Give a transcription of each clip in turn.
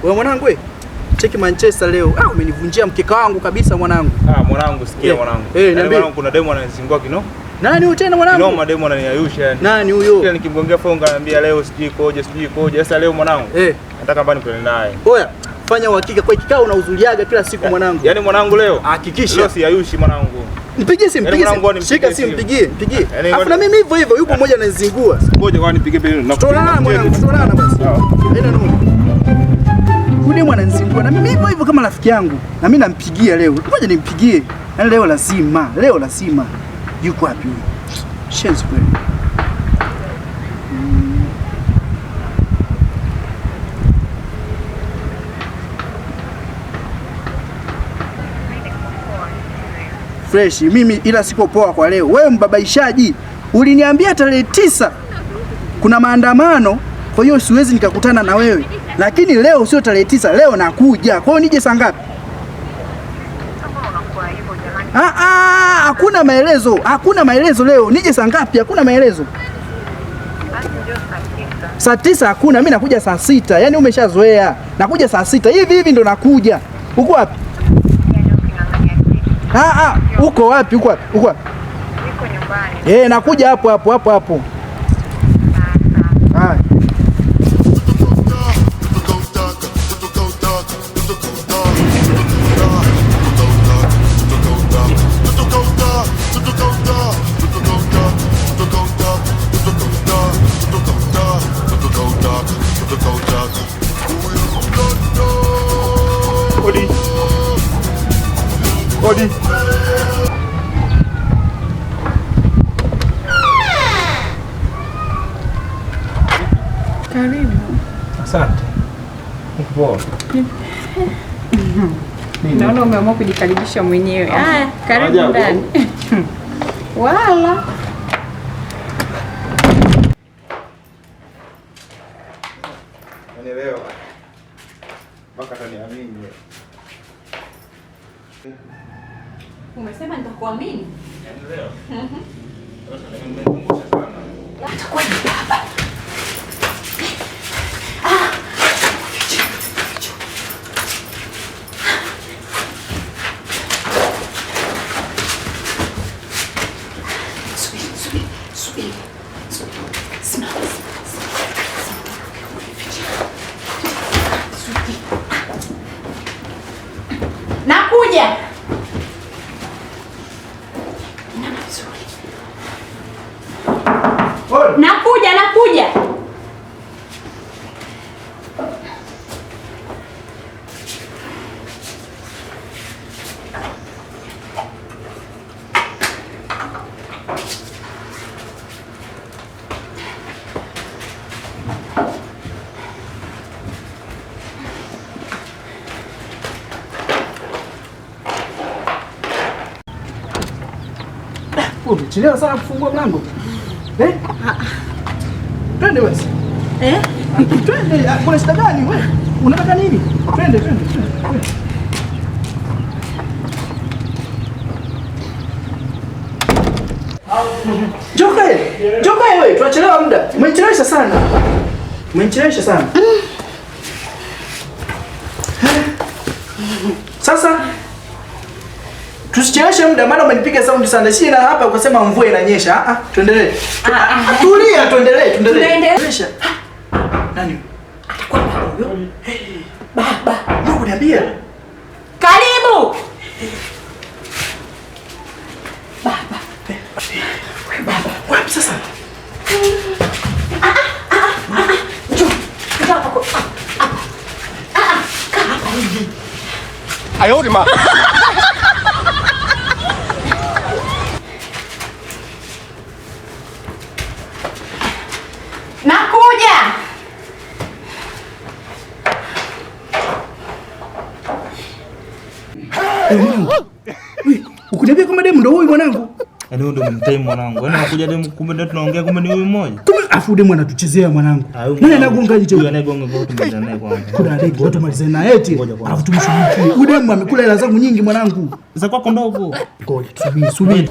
Wewe mwanangu wewe. Cheki Manchester leo. Umenivunjia mkeka wangu kabisa mwanangu. Mwanangu sikia mwanangu. Mwanangu kuna demo ananizingua kino. Nani huyo tena mwanangu? Kino mademo ananiayusha yani. Nani huyo? Kila nikimgongea phone ananiambia leo sijui koje. Sasa leo mwanangu. Nataka mbani kwenda naye. Oya, fanya uhakika kwa kikao unahuzuliaga kila siku mwanangu. Yaani mwanangu leo hakikisha. Leo siayushi mwanangu. Nipigie simu, shika simu, mpigie. Afu na mimi hivyo yupo mmoja ananizingua. Ngoja kwa nipige pili. Tutonana mwanangu, tutonana basi. Haina noma. Yule mwana ananizingua na mimi hivyo kama rafiki yangu. Na mimi nampigia leo. Ngoja nimpigie. Yaani leo lazima. Yuko wapi huyo? Shenzi kweli. Fresh, mimi ila siko poa kwa leo. Wewe mbabaishaji, uliniambia tarehe 9 kuna maandamano, kwa hiyo siwezi nikakutana na wewe. Lakini leo sio tarehe 9, leo nakuja. Kwa hiyo nije saa ngapi? Hakuna maelezo leo. Nije saa ngapi? Hakuna maelezo. Saa 9 hakuna, mimi nakuja saa 6. Yaani umeshazoea. Nakuja saa 6. Hivi ndo nakuja. Uko wapi? Uko wapi? Niko nyumbani. Nakuja hapo. Odi. Karibu. Asante. Poa. Naona umeamua kujikaribisha mwenyewe. Karibu ndani. Wala. Unielewa. Mpaka taniamini. Umesema nitakuamini? Endelea. Sasa nimekumbusha sana. Atakuwa ni baba. Subiri. Simama. Nakuja. Nakuja. Chelewa sana kufungua mlango. Twende basi. Twende, kuna shida gani wewe? Unataka nini? Twende. Joka wewe, tunachelewa muda. Umechelewesha sana. Sasa tusicheleweshe muda, maana umenipiga sound sana. Sina hapa ukasema mvua inanyesha. Tuendelee. Tulia, tuendelee. Nani? Atakuwa baba huyo. Baba. Ndio kuniambia. Karibu. Baba. Wapi sasa? Njoo. Njoo hapo. Hapa hivi. Ayori ma. Nakuja. Ukuniambia kama demu ndo huyu mwanangu. Yaani ndo mtemi mwanangu. Yaani nakuja demu kumbe ndo tunaongea kumbe ni huyu mmoja. Kumbe afu demu anatuchezea mwanangu. Nani anagonga nje? Huyu anagonga kwa tumaliza naye kwanza. Kuna lego watu maliza na eti. Afu tumshughulikie. Huyu demu amekula hela zangu nyingi mwanangu. Sasa kwako ndogo. Ngoja subiri.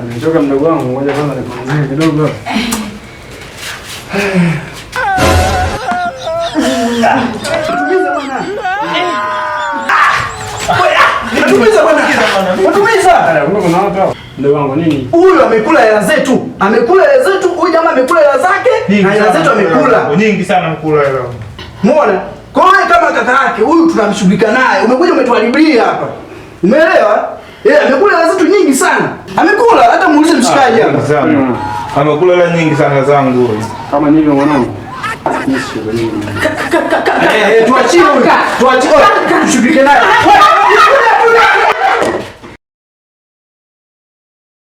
Nimechoka mdogo wangu, ngoja kwanza nipumzike kidogo. Unatumiza bwana. Unatumiza. Kuna watu hapa. Ndugu wangu nini? Huyu amekula hela zetu. Amekula hela zetu. Huyu jamaa amekula hela zake na hela zetu amekula. Nyingi sana mkula hela. Muona? Kwa hiyo kama kaka yake huyu tunamshughulika naye. Umekuja umetuharibia hapa. Umeelewa? Amekula hela zetu nyingi sana. Amekula hata muulize mshikaji hapa. Amekula hela nyingi sana zangu. Kama nini mwanangu? Tuachie huyu. Tuachie. Tushughulike naye.